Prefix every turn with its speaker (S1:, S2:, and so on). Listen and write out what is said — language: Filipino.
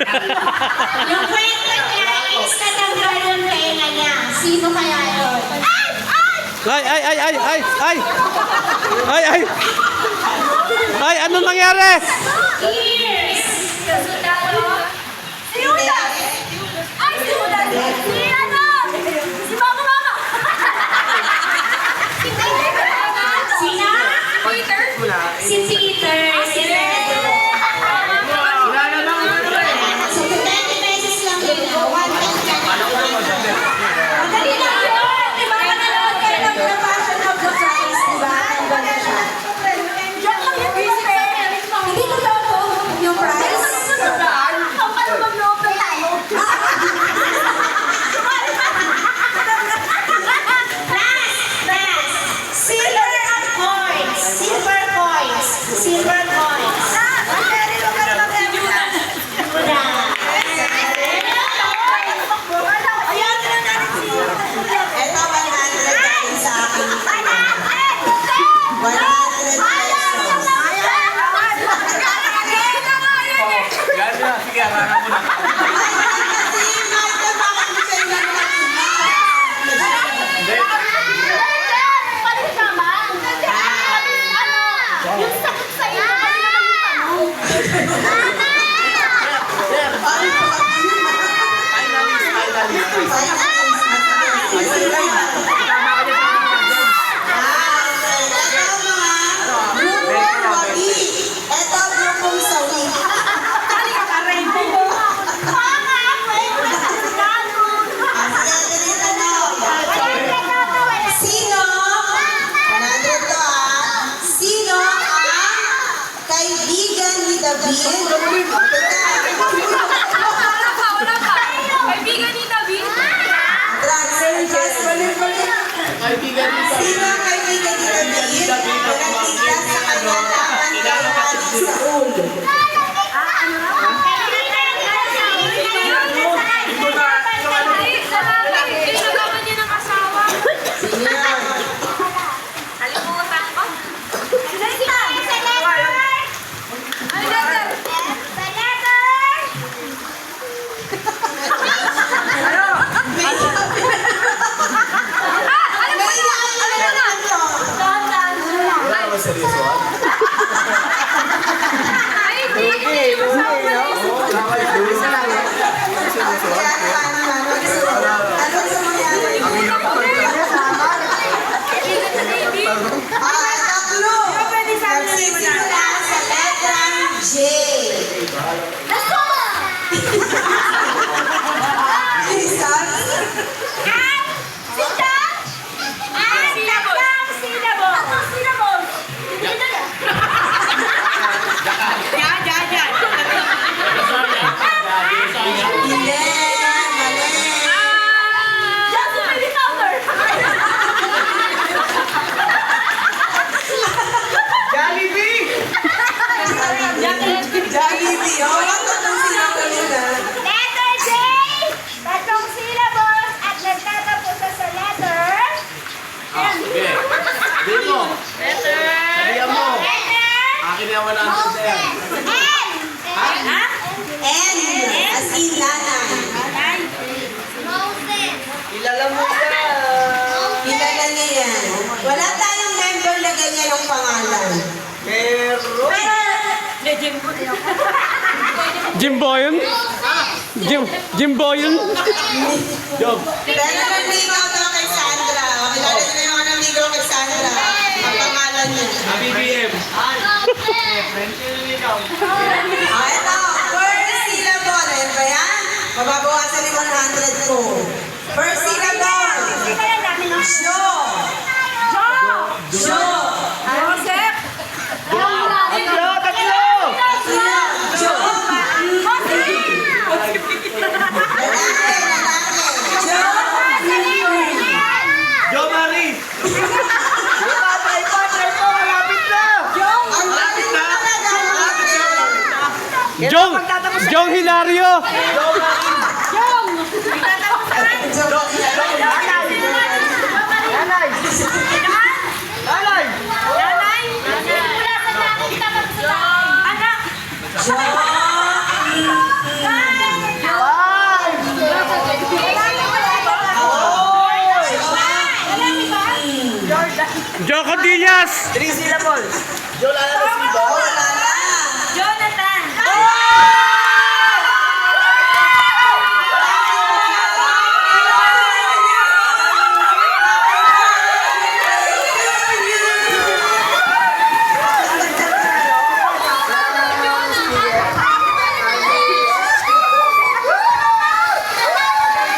S1: Yung kwento niya is natanggal yung tenga niya. Sino kaya yun?
S2: Ay, anong nangyari?
S1: Ears!
S3: Si Uda! Ay, si Uda! Si ano? Si Mama Mama! Si Peter!
S1: Sino?
S3: Peter?
S1: Si Peter. Si Pedro. So, 20 pesos lang yun. 1 ka na.
S3: Madali lang yun! Di ba mananood kayo ng The Passion of the Christ? Di ba? Nandun na siya. Diyan lang yung price. Hindi ko daw po yung price. Ang ano mag-loob ng talo?
S1: Silver coins. Silver coins. Silver coins.
S4: Ito, 100 galing sa akin. 100 pesos.
S5: Sige, harap mo na.
S4: Kasi, Michael, bakit mo siya yung
S3: Palit naman. Yung sakit sa iyo.
S4: Ito, grupong sawi. Sino? 100 to Sino ang kaibigan ni David?
S3: Wala pa. Kaibigan ni David.
S4: Sino ang kaibigan ni David? Nagtiglas sa kanya laban kay Haring Saul.
S3: Pinagawa niya ng asawa.
S4: Sino yan?
S3: Kalimutan ko. Ay, letter! Ay, hindi.
S4: Ano sa mangyari? Tatlo. Nagsisimula sa letrang J. Jesus. Hindi. Mali. Jollibee. Oh, wala tatlong silang kanina.
S1: Letter J. Tatlong syllables at nagtatapos sa letter.
S5: Sige. Dito. Sabihan mo. Akin na 100 sir.
S4: N. As in nanay.
S5: Kilala mo yan.
S4: Kilala niya yan. Wala tayong member na ganyan ang pangalan.
S5: Meron.
S2: Jimbo yun? Jimbo yun?
S5: Job.
S4: Pero nanligaw daw kay Sandra. Kilala niyo na yung nanligaw kay Sandra. Ang pangalan niya.
S5: BBM.
S4: Ito. First syllable. Ayan ba yan? Mababawasan ni 100 ko. First syllable. Jo. Jo.
S3: Joseph!
S5: Tatlo.
S4: Jo. Lalaki. Jo.
S5: Jo Marie. Patay po. Malapit na.
S4: Ang galing
S5: na.
S4: talaga.
S2: Jong Hilario!
S3: Anak!
S2: Joko Diaz.
S5: 3 syllables. Joe Lala
S4: Oh, wala na.